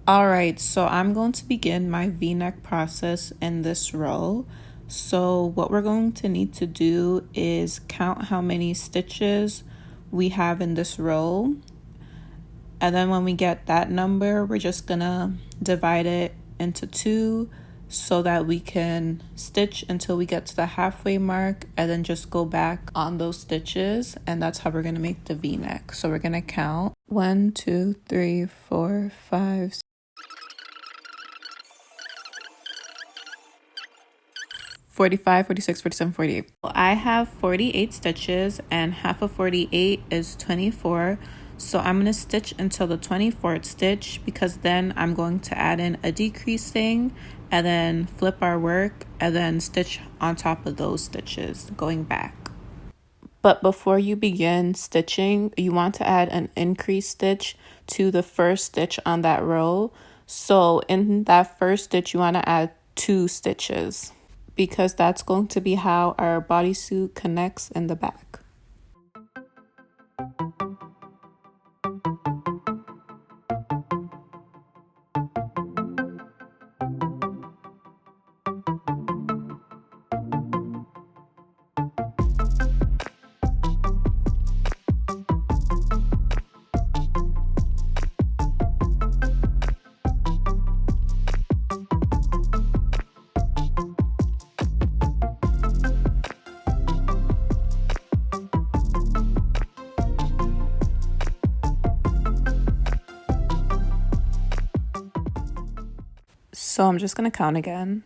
Alright, so I'm going to begin my V-neck process in this row. So what we're going to need to do is count how many stitches we have in this row. And then when we get that number, we're just gonna divide it into two so that we can stitch until we get to the halfway mark and then just go back on those stitches, and that's how we're gonna make the V-neck. So we're gonna count 1, 2, 3, 4, 5, 45, 46, 47, 48. Well, I have 48 stitches and half of 48 is 24. So I'm going to stitch until the 24th stitch, because then I'm going to add in a decreasing and then flip our work and then stitch on top of those stitches going back. But before you begin stitching, you want to add an increase stitch to the first stitch on that row. So in that first stitch, you want to add 2 stitches, because that's going to be how our bodysuit connects in the back. So I'm just going to count again.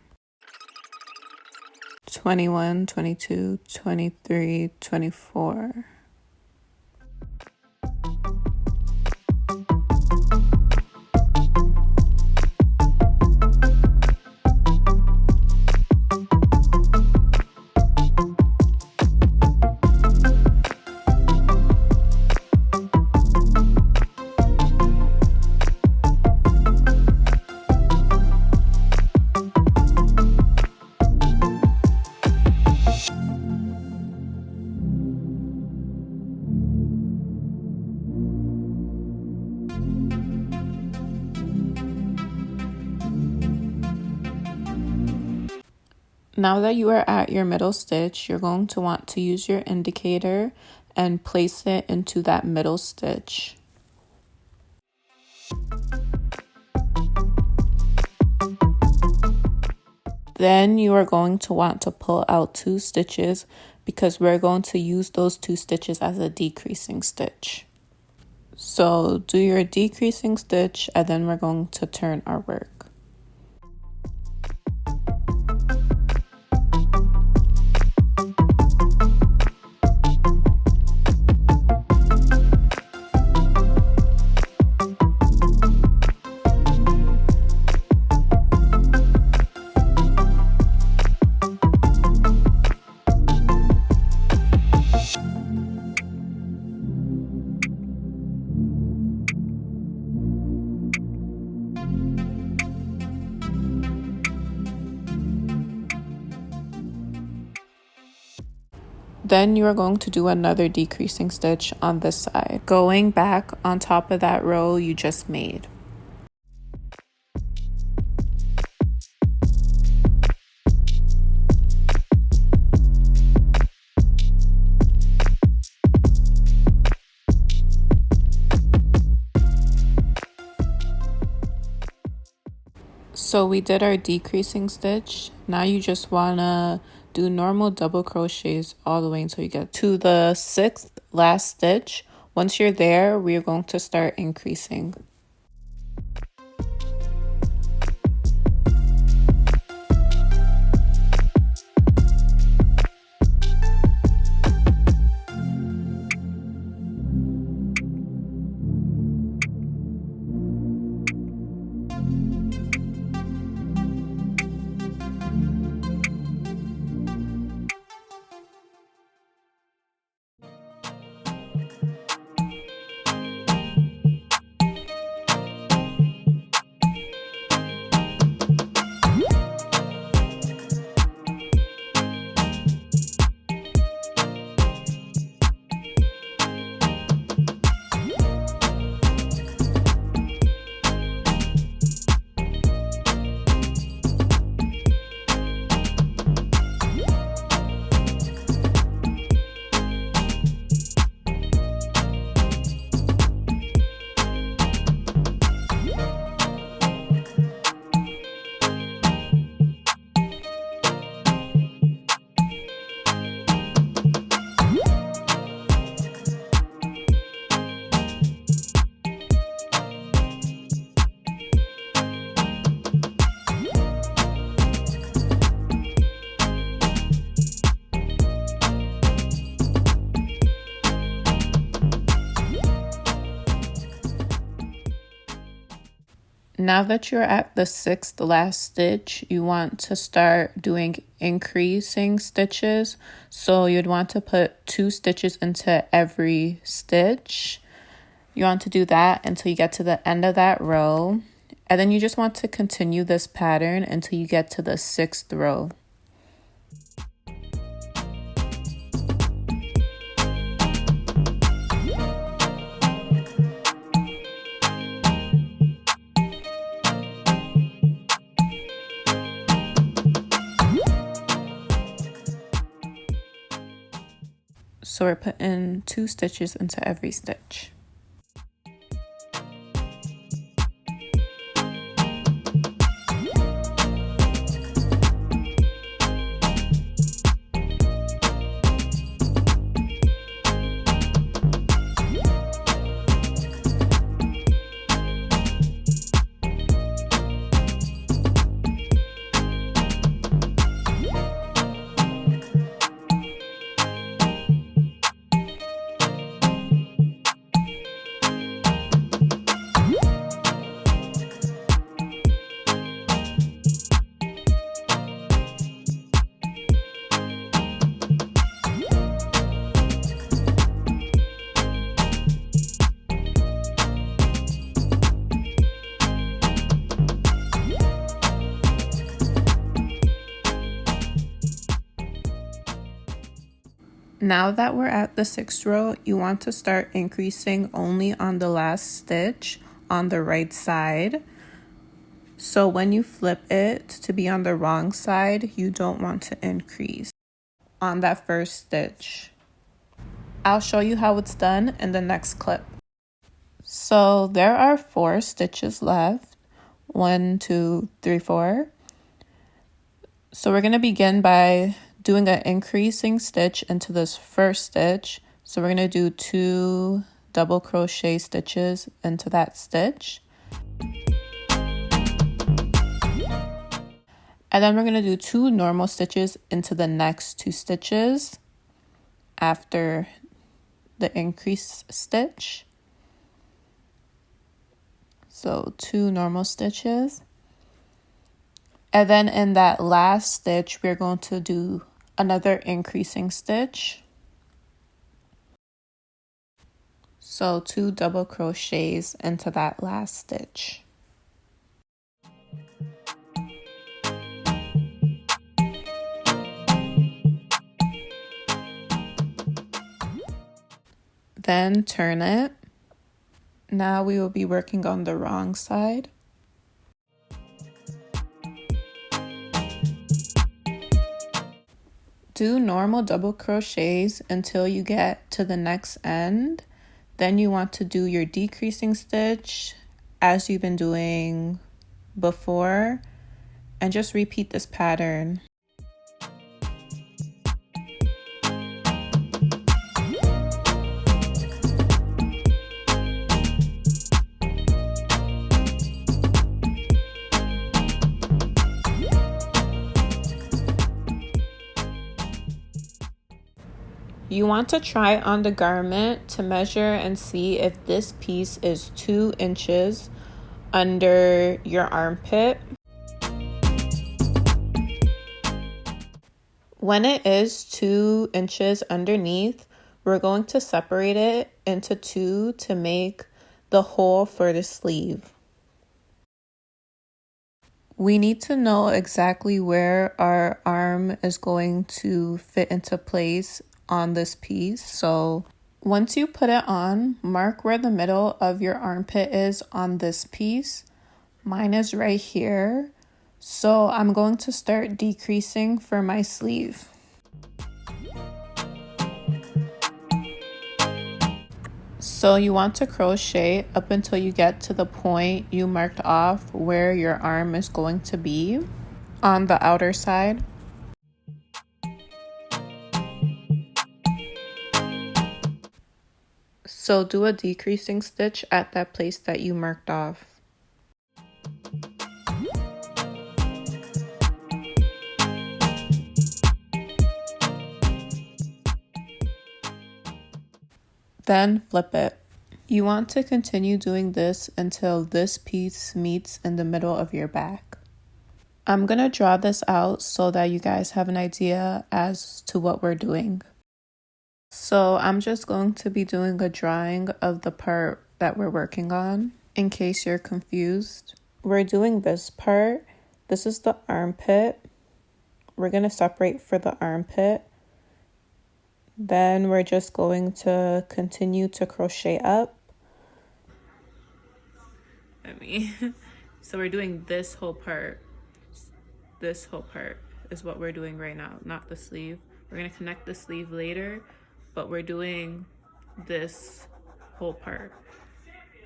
21, 22, 23, 24. Now that you are at your middle stitch, you're going to want to use your indicator and place it into that middle stitch. Then you are going to want to pull out 2 stitches, because we're going to use those 2 stitches as a decreasing stitch. So do your decreasing stitch and then we're going to turn our work. Then you are going to do another decreasing stitch on this side, going back on top of that row you just made. So we did our decreasing stitch. Now you just wanna do normal double crochets all the way until you get to the 6th last stitch. Once you're there, we are going to start increasing. Now that you're at the 6th last stitch, you want to start doing increasing stitches. So you'd want to put 2 stitches into every stitch. You want to do that until you get to the end of that row. And then you just want to continue this pattern until you get to the 6th row. So we're putting 2 stitches into every stitch. Now that we're at the 6th row, you want to start increasing only on the last stitch on the right side. So when you flip it to be on the wrong side, you don't want to increase on that first stitch. I'll show you how it's done in the next clip. So there are 4 stitches left. 1, 2, 3, 4. So we're going to begin by doing an increasing stitch into this first stitch. So we're going to do 2 double crochet stitches into that stitch. And then we're going to do 2 normal stitches into the next 2 stitches after the increase stitch. So 2 normal stitches. And then in that last stitch, we're going to do another increasing stitch. So 2 double crochets into that last stitch. Then turn it. Now we will be working on the wrong side. Do normal double crochets until you get to the next end. Then you want to do your decreasing stitch as you've been doing before, and just repeat this pattern. You want to try on the garment to measure and see if this piece is 2 inches under your armpit. When it is 2 inches underneath, we're going to separate it into 2 to make the hole for the sleeve. We need to know exactly where our arm is going to fit into place on this piece. So once you put it on, mark where the middle of your armpit is on this piece. Mine is right here. So I'm going to start decreasing for my sleeve. So you want to crochet up until you get to the point you marked off where your arm is going to be on the outer side. So do a decreasing stitch at that place that you marked off. Then flip it. You want to continue doing this until this piece meets in the middle of your back. I'm going to draw this out so that you guys have an idea as to what we're doing. So I'm just going to be doing a drawing of the part that we're working on in case you're confused. We're doing this part. This is the armpit. We're going to separate for the armpit. Then we're just going to continue to crochet up. So we're doing this whole part. This whole part is what we're doing right now, not the sleeve. We're going to connect the sleeve later, but we're doing this whole part.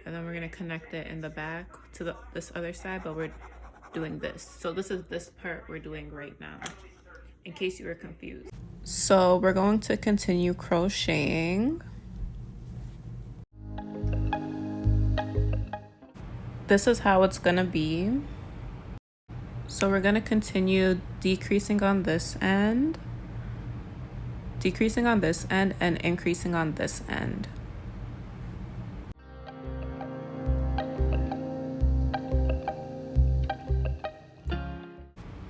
And then we're going to connect it in the back to this other side, but we're doing this. So this is this part we're doing right now, in case you were confused. So we're going to continue crocheting. This is how it's going to be. So we're going to continue decreasing on this end, decreasing on this end, and increasing on this end.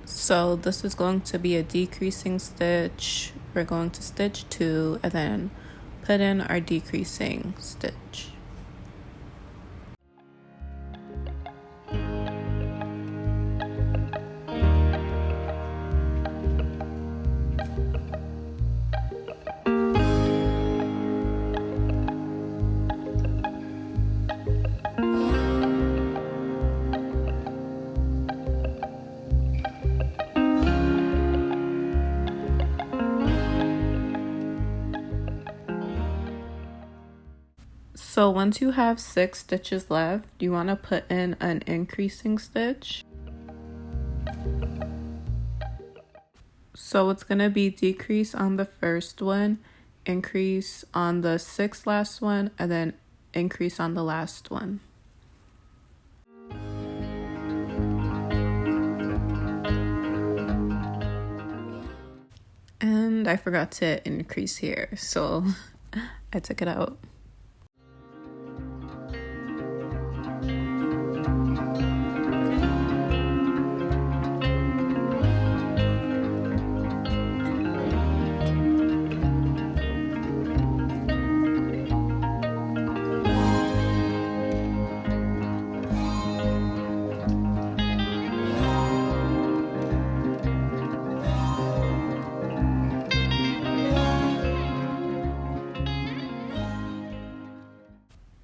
So this is going to be a decreasing stitch. We're going to stitch 2 and then put in our decreasing stitch. So once you have 6 stitches left, you want to put in an increasing stitch. So it's going to be decrease on the first one, increase on the 6th last one, and then increase on the last one. And I forgot to increase here, so I took it out.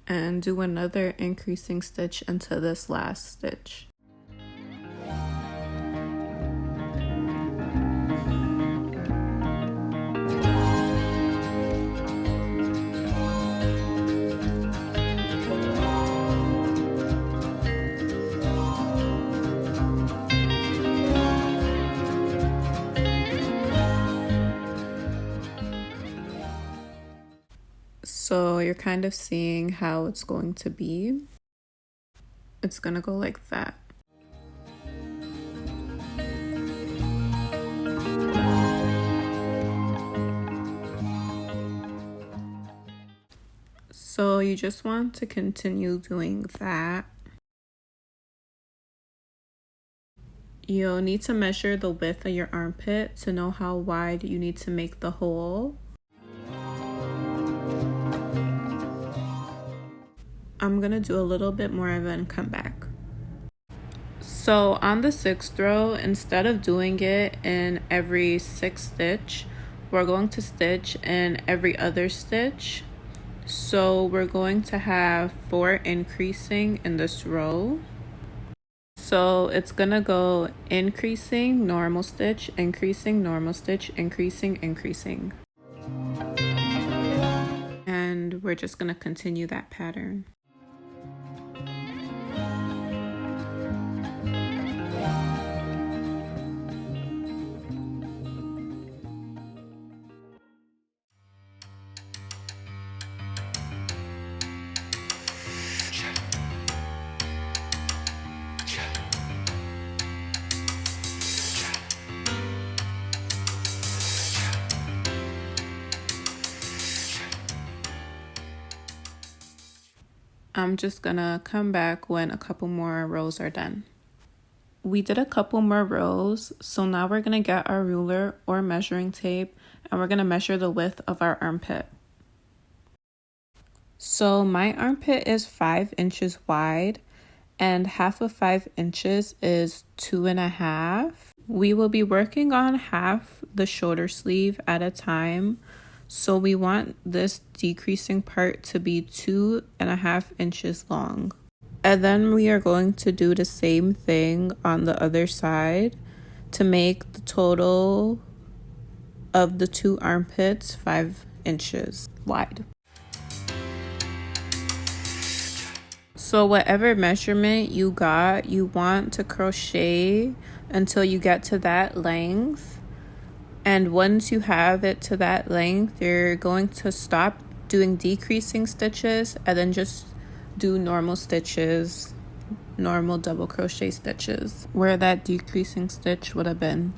And do another increasing stitch into this last stitch. So you're kind of seeing how it's going to be. It's gonna go like that. So you just want to continue doing that. You'll need to measure the width of your armpit to know how wide you need to make the hole. I'm gonna do a little bit more of it and come back. So on the 6th row, instead of doing it in every 6th stitch, we're going to stitch in every other stitch. So we're going to have 4 increasing in this row. So it's gonna go increasing, normal stitch, increasing, normal stitch, increasing, increasing. And we're just gonna continue that pattern. I'm just gonna come back when a couple more rows are done. We did a couple more rows, so now we're gonna get our ruler or measuring tape and we're gonna measure the width of our armpit. So my armpit is 5 inches wide and half of 5 inches is 2.5. We will be working on half the shoulder sleeve at a time. So we want this decreasing part to be 2.5 inches long. And then we are going to do the same thing on the other side to make the total of the 2 armpits 5 inches wide. So whatever measurement you got, you want to crochet until you get to that length. And once you have it to that length, you're going to stop doing decreasing stitches and then just do normal stitches, normal double crochet stitches, where that decreasing stitch would have been.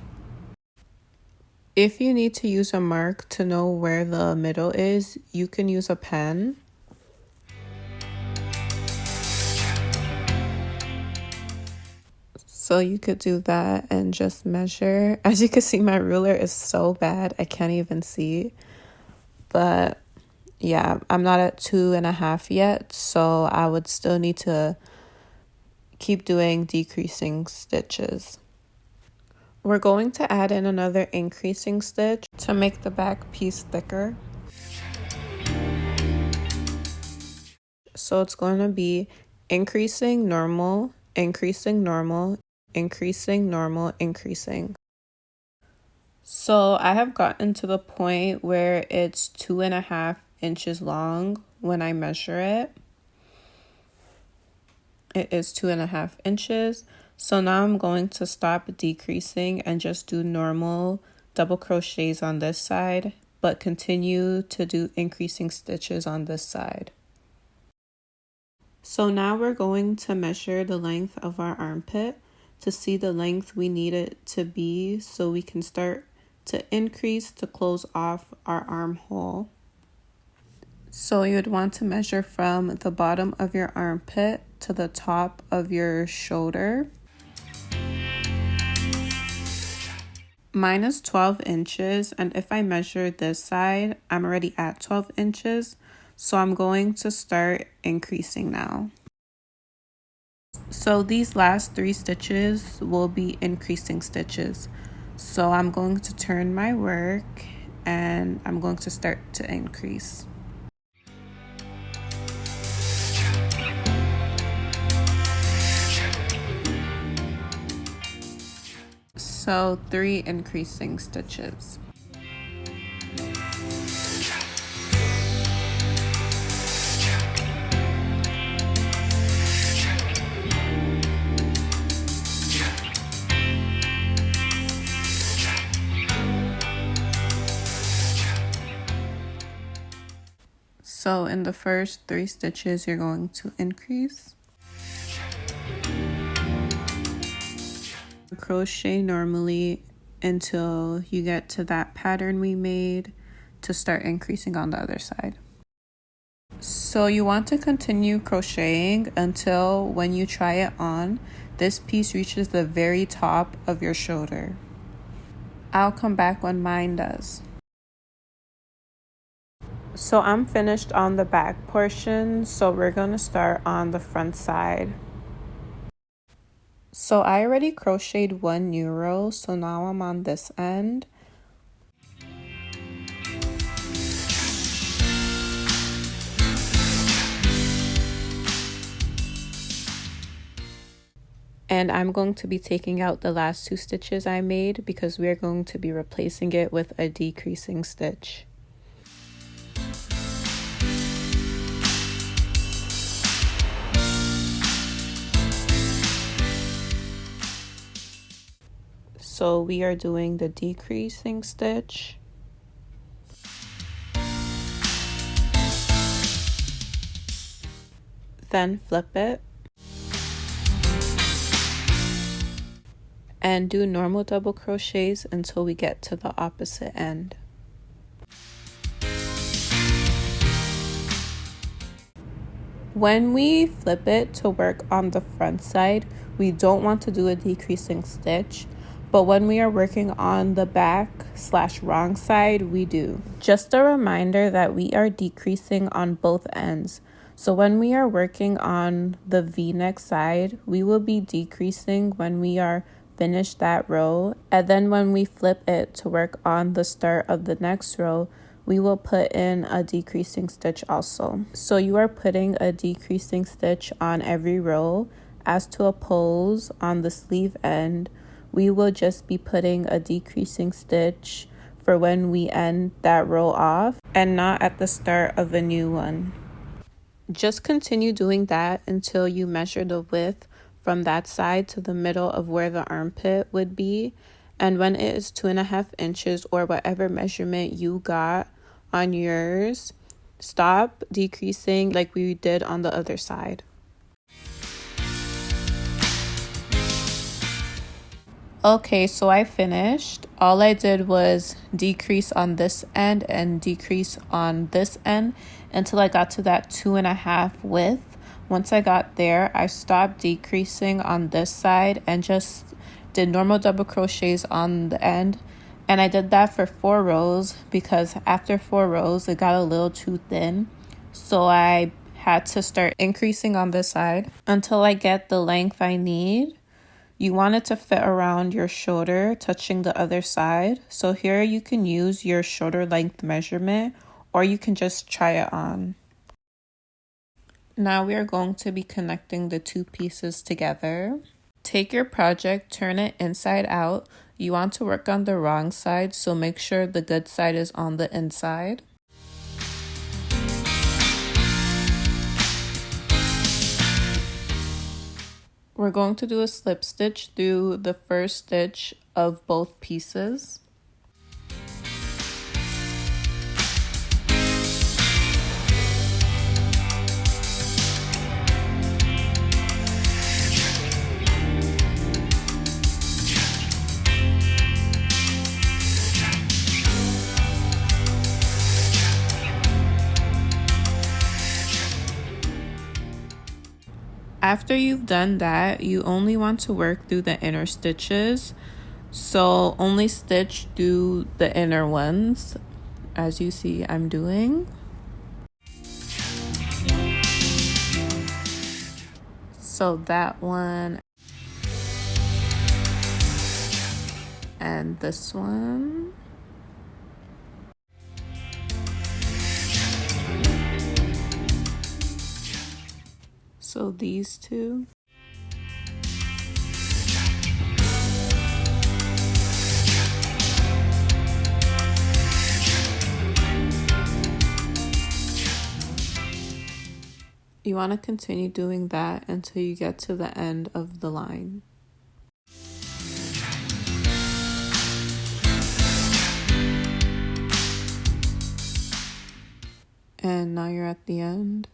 If you need to use a mark to know where the middle is, you can use a pen. So you could do that and just measure. As you can see, my ruler is so bad, I can't even see. But yeah, I'm not at 2.5 yet, so I would still need to keep doing decreasing stitches. We're going to add in another increasing stitch to make the back piece thicker. So it's going to be increasing, normal, increasing, normal, increasing, normal, increasing. So I have gotten to the point where it's 2.5 inches long when I measure it. It is 2.5 inches. So now I'm going to stop decreasing and just do normal double crochets on this side, but continue to do increasing stitches on this side. So now we're going to measure the length of our armpit to see the length we need it to be so we can start to increase to close off our armhole. So you would want to measure from the bottom of your armpit to the top of your shoulder. Mine is 12 inches, and if I measure this side, I'm already at 12 inches. So I'm going to start increasing now. So these last 3 stitches will be increasing stitches. So I'm going to turn my work and I'm going to start to increase. So 3 increasing stitches. So in the first 3 stitches, you're going to increase. Crochet normally until you get to that pattern we made to start increasing on the other side. So you want to continue crocheting until when you try it on, this piece reaches the very top of your shoulder. I'll come back when mine does. So I'm finished on the back portion, so we're going to start on the front side. So I already crocheted 1 new row, so now I'm on this end. And I'm going to be taking out the last 2 stitches I made because we're going to be replacing it with a decreasing stitch. So we are doing the decreasing stitch. Then flip it. And do normal double crochets until we get to the opposite end. When we flip it to work on the front side, we don't want to do a decreasing stitch, but when we are working on the back/wrong side, we do. Just a reminder that we are decreasing on both ends. So when we are working on the V-neck side, we will be decreasing when we are finished that row, and then when we flip it to work on the start of the next row, we will put in a decreasing stitch also. So you are putting a decreasing stitch on every row. As to a pose on the sleeve end, we will just be putting a decreasing stitch for when we end that row off and not at the start of a new one. Just continue doing that until you measure the width from that side to the middle of where the armpit would be. And when it is 2.5 inches or whatever measurement you got on yours, stop decreasing like we did on the other side. Okay, so I finished. All I did was decrease on this end and decrease on this end until I got to that 2.5 width. Once I got there, I stopped decreasing on this side and just did normal double crochets on the end. And I did that for 4 rows because after 4 rows, it got a little too thin. So I had to start increasing on this side until I get the length I need. You want it to fit around your shoulder, touching the other side. So here you can use your shoulder length measurement, or you can just try it on. Now we are going to be connecting the 2 pieces together. Take your project, turn it inside out. You want to work on the wrong side, so make sure the good side is on the inside. We're going to do a slip stitch through the first stitch of both pieces. After you've done that, you only want to work through the inner stitches. So only stitch through the inner ones, as you see I'm doing. So that one and this one. So these 2. You want to continue doing that until you get to the end of the line. And now you're at the end.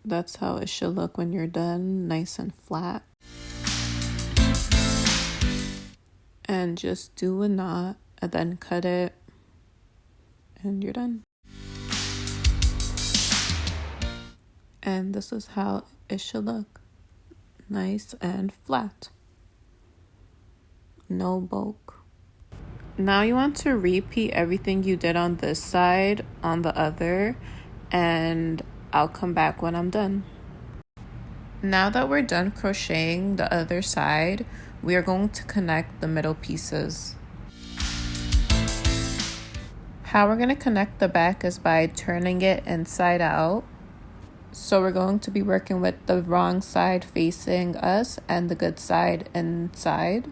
That's how it should look when you're done, nice and flat. And just do a knot and then cut it and you're done. And this is how it should look, nice and flat, no bulk. Now you want to repeat everything you did on this side on the other, and I'll come back when I'm done. Now that we're done crocheting the other side, we are going to connect the middle pieces. How we're going to connect the back is by turning it inside out. So we're going to be working with the wrong side facing us and the good side inside.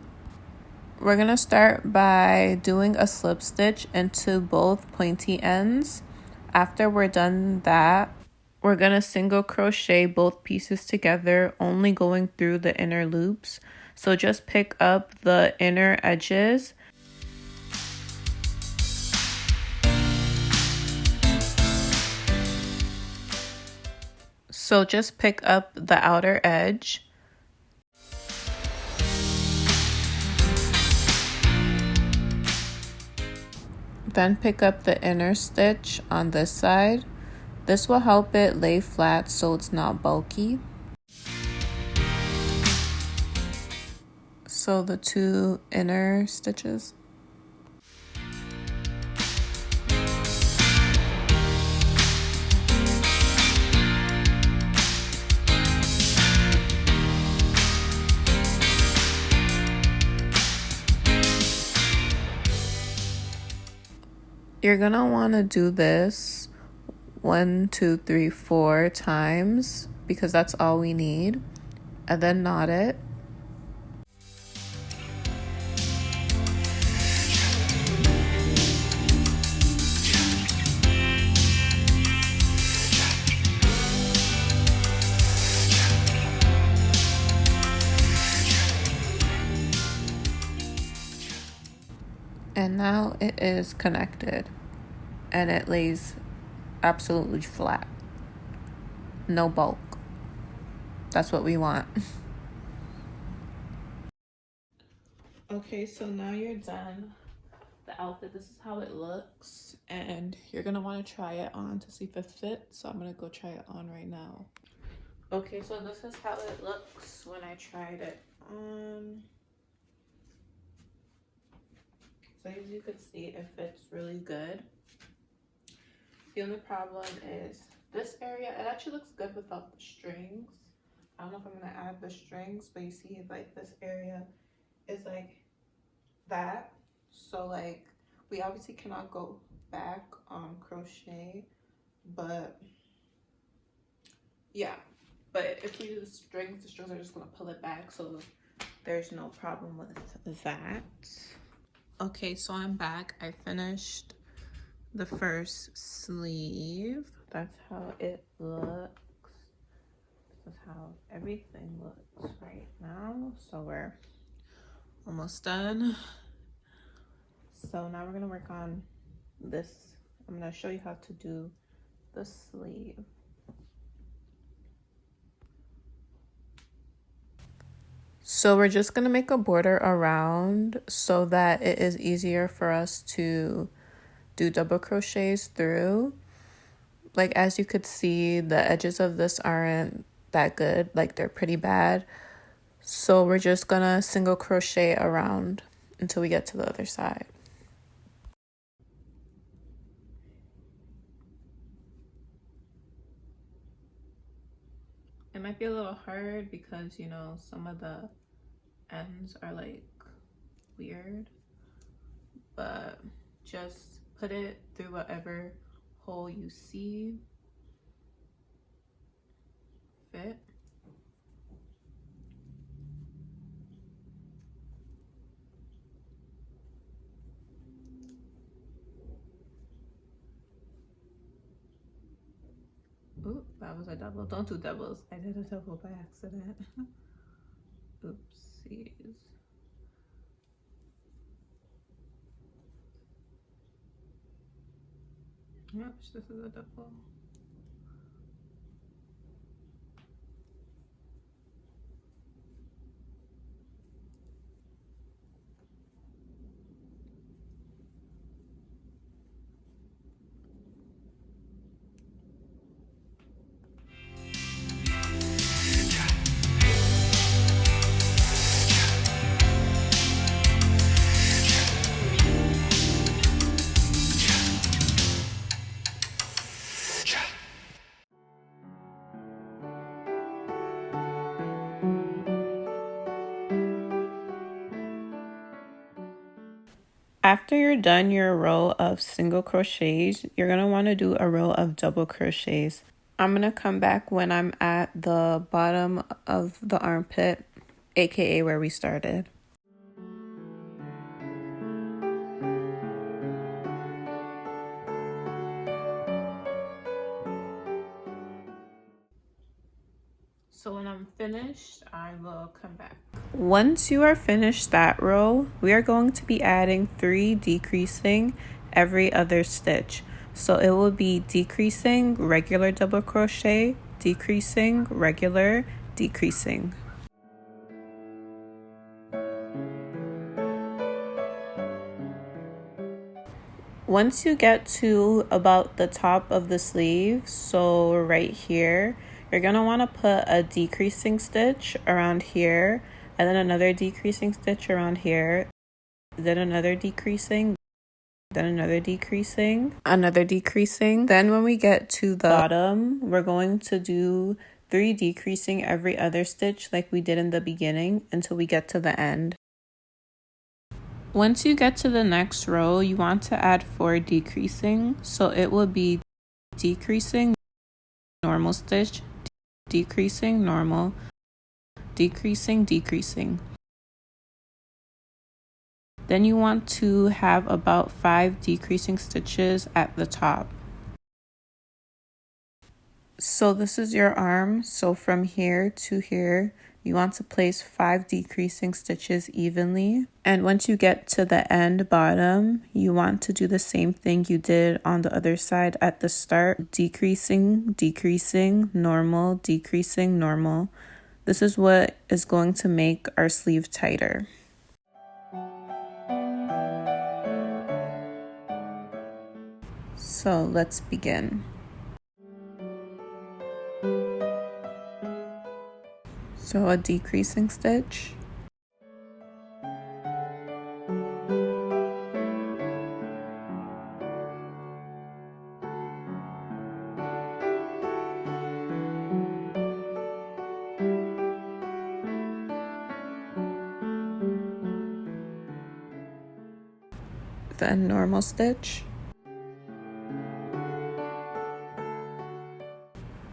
We're going to start by doing a slip stitch into both pointy ends. After we're done that, we're going to single crochet both pieces together, only going through the inner loops. So just pick up the inner edges. So just pick up the outer edge. Then pick up the inner stitch on this side This will help it lay flat so it's not bulky. So the 2 inner stitches. You're gonna want to do this 1, 2, 3, 4 times because that's all we need, and then knot it. And now it is connected and it lays absolutely flat. No bulk. That's what we want. Okay, so now you're done. The outfit, this is how it looks, and you're gonna want to try it on to see if it fits. So I'm gonna go try it on right now. Okay, so this is how it looks when I tried it on. So as you can see, it fits really good. The only problem is this area, it actually looks good without the strings. I don't know if I'm gonna add the strings, but you see like this area is like that. So like we obviously cannot go back on crochet, but yeah. But if we do the strings are just gonna pull it back, so there's no problem with that. Okay, so I'm back. I finished the first sleeve. That's how it looks. This is how everything looks right now. So we're almost done. So now we're gonna work on this. I'm gonna show you how to do the sleeve. So we're just gonna make a border around so that it is easier for us to do double crochets through. Like as you could see, the edges of this aren't that good, like they're pretty bad. So we're just gonna single crochet around until we get to the other side. It might be a little hard because, you know, some of the ends are like weird, but just put it through whatever hole you see fit. Oop, that was a double. Don't do doubles. I did a double by accident. Oopsies. Oops, this is a double. After you're done your row of single crochets, you're going to want to do a row of double crochets. I'm going to come back when I'm at the bottom of the armpit, aka where we started. So when I'm finished, I will come back. Once you are finished that row, we are going to be adding 3 decreasing every other stitch. So it will be decreasing, regular double crochet, decreasing, regular, decreasing. Once you get to about the top of the sleeve, so right here, you're going to want to put a decreasing stitch around here, and then another decreasing stitch around here, then another decreasing, then another decreasing, another decreasing. Then when we get to the bottom, we're going to do 3 decreasing every other stitch like we did in the beginning until we get to the end. Once you get to the next row, you want to add 4 decreasing. So it will be decreasing, normal stitch, decreasing, normal, decreasing, decreasing. Then you want to have about 5 decreasing stitches at the top. So this is your arm. So from here to here, you want to place 5 decreasing stitches evenly. And once you get to the end bottom, you want to do the same thing you did on the other side at the start. Decreasing, decreasing, normal, decreasing, normal. This is what is going to make our sleeve tighter. So let's begin. So a decreasing stitch, then normal stitch,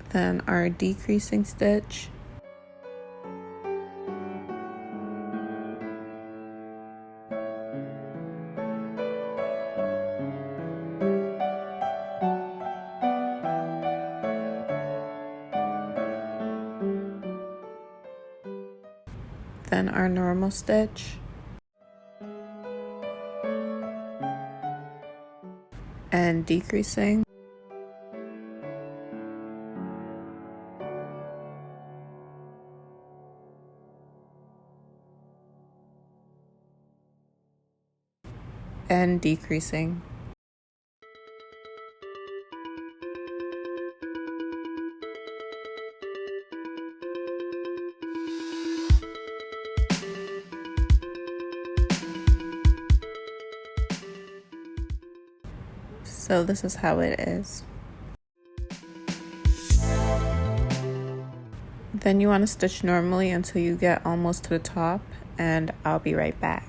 then our decreasing stitch, then our normal stitch, and decreasing, and decreasing. So this is how it is. Then you want to stitch normally until you get almost to the top, and I'll be right back.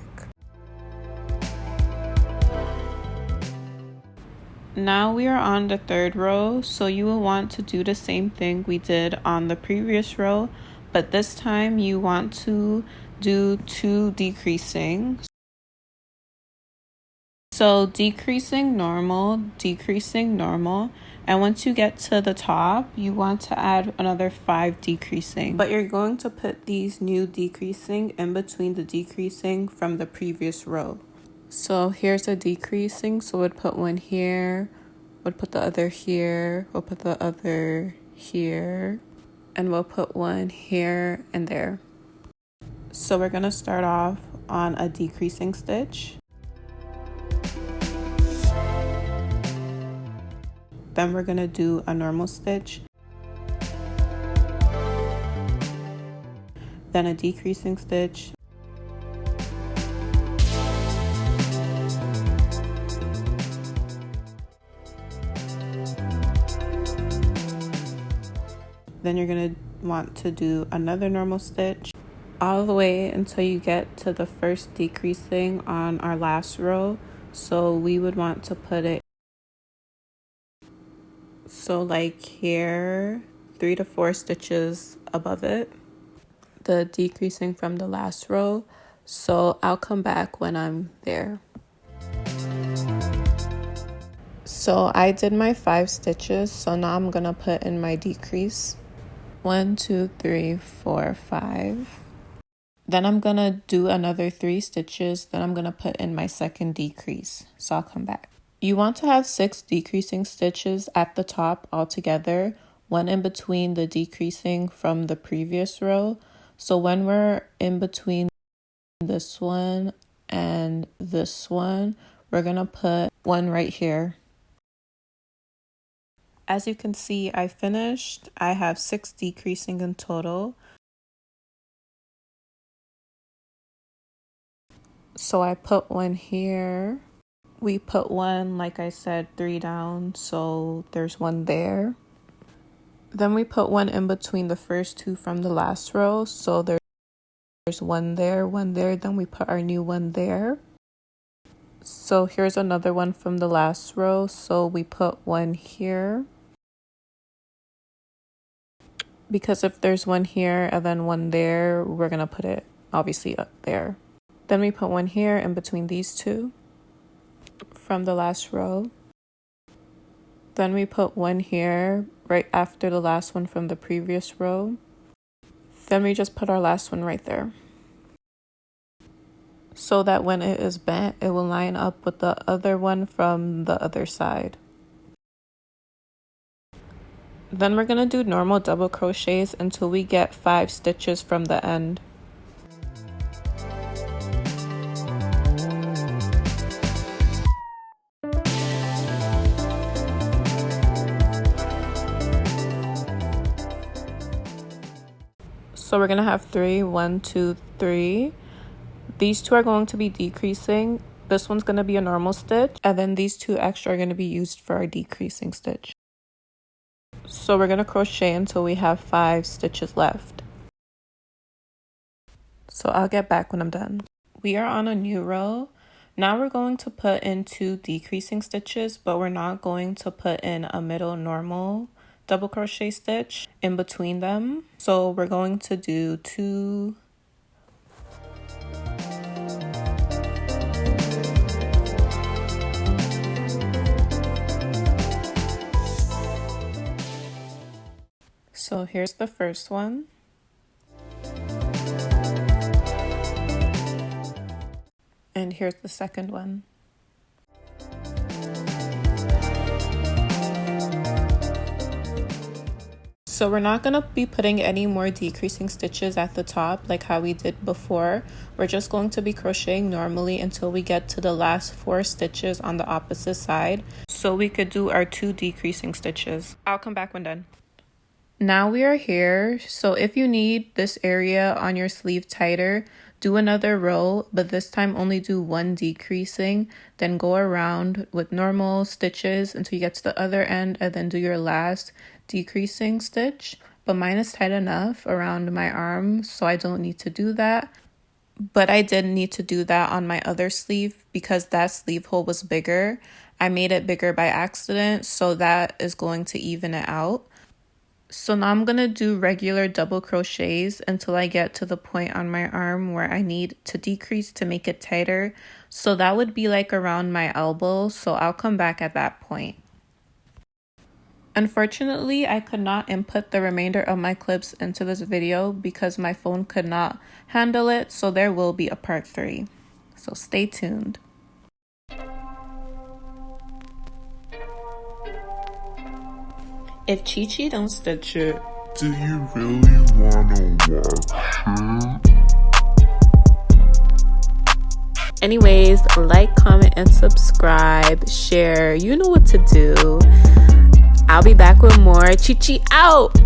Now we are on the 3rd row, so you will want to do the same thing we did on the previous row, but this time you want to do 2 decreasing. So decreasing, normal, and once you get to the top, you want to add another 5 decreasing. But you're going to put these new decreasing in between the decreasing from the previous row. So here's a decreasing, so we'd put one here, we'd put the other here, we'll put the other here, and we'll put one here and there. So we're going to start off on a decreasing stitch. Then we're going to do a normal stitch, then a decreasing stitch, then you're going to want to do another normal stitch all the way until you get to the first decreasing on our last row. So we would want to put it so like here, 3 to 4 stitches above it, the decreasing from the last row. So I'll come back when I'm there. So I did my 5 stitches, so now I'm gonna put in my decrease. 1, 2, 3, 4, 5. Then I'm gonna do another 3 stitches, then I'm gonna put in my second decrease. So I'll come back. You want to have 6 decreasing stitches at the top altogether, 1 in between the decreasing from the previous row. So when we're in between this one and this one, we're gonna put one right here. As you can see, I finished. I have 6 decreasing in total. So I put one here. We put one, like I said, 3 down, so there's one there. Then we put one in between the first 2 from the last row, so there's one there, then we put our new one there. So here's another one from the last row, so we put one here. Because if there's one here and then one there, we're gonna put it obviously up there. Then we put one here in between these 2 from the last row. Then we put one here right after the last one from the previous row. Then we just put our last one right there, so that when it is bent, it will line up with the other one from the other side. Then we're gonna do normal double crochets until we get 5 stitches from the end. So we're gonna have 3, 1, 2, 3. These 2 are going to be decreasing. This one's gonna be a normal stitch, and then these 2 extra are gonna be used for our decreasing stitch. So we're gonna crochet until we have 5 stitches left. So I'll get back when I'm done. We are on a new row. Now we're going to put in 2 decreasing stitches, but we're not going to put in a middle normal double crochet stitch in between them. So we're going to do 2 . So here's the first one. And here's the second one. So we're not going to be putting any more decreasing stitches at the top like how we did before. We're just going to be crocheting normally until we get to the last 4 stitches on the opposite side, so we could do our 2 decreasing stitches. I'll come back when done. Now we are here, so if you need this area on your sleeve tighter, do another row, but this time only do 1 decreasing, then go around with normal stitches until you get to the other end, and then do your last decreasing stitch. But mine is tight enough around my arm, so I don't need to do that. But I did need to do that on my other sleeve because that sleeve hole was bigger. I made it bigger by accident, so that is going to even it out. So now I'm going to do regular double crochets until I get to the point on my arm where I need to decrease to make it tighter. So that would be like around my elbow, so I'll come back at that point. Unfortunately, I could not input the remainder of my clips into this video because my phone could not handle it, so there will be a part 3. So stay tuned. If Chi-Chi don't stitch it, do you really wanna watch it? Anyways, like, comment, and subscribe, share, you know what to do. I'll be back with more. Chi-Chi out!